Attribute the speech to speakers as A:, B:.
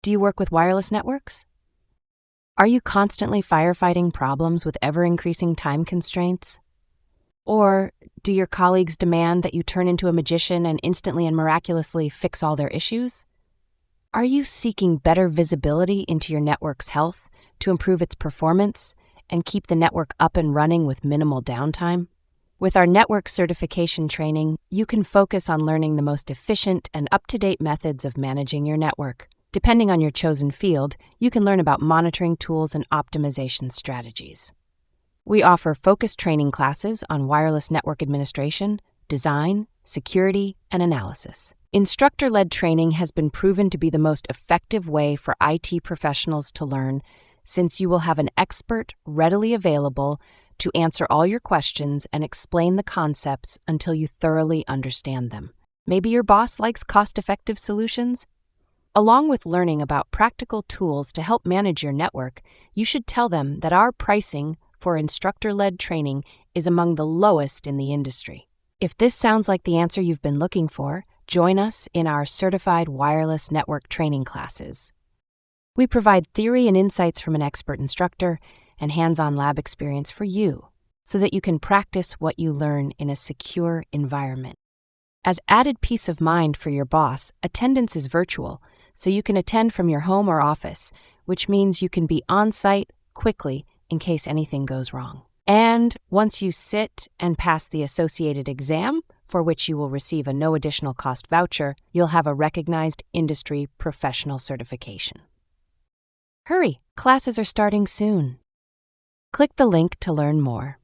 A: Do you work with wireless networks? Are you constantly firefighting problems with ever-increasing time constraints? Or do your colleagues demand that you turn into a magician and instantly and miraculously fix all their issues? Are you seeking better visibility into your network's health to improve its performance and keep the network up and running with minimal downtime? With our network certification training, you can focus on learning the most efficient and up-to-date methods of managing your network. Depending on your chosen field, you can learn about monitoring tools and optimization strategies. We offer focused training classes on wireless network administration, design, security, and analysis. Instructor-led training has been proven to be the most effective way for IT professionals to learn, since you will have an expert readily available to answer all your questions and explain the concepts until you thoroughly understand them. Maybe your boss likes cost-effective solutions? Along with learning about practical tools to help manage your network, you should tell them that our pricing for instructor-led training is among the lowest in the industry. If this sounds like the answer you've been looking for, join us in our certified wireless network training classes. We provide theory and insights from an expert instructor and hands-on lab experience for you so that you can practice what you learn in a secure environment. As added peace of mind for your boss, attendance is virtual, so you can attend from your home or office, which means you can be on-site quickly in case anything goes wrong. And once you sit and pass the associated exam, for which you will receive a no additional cost voucher, you'll have a recognized industry professional certification. Hurry, classes are starting soon. Click the link to learn more.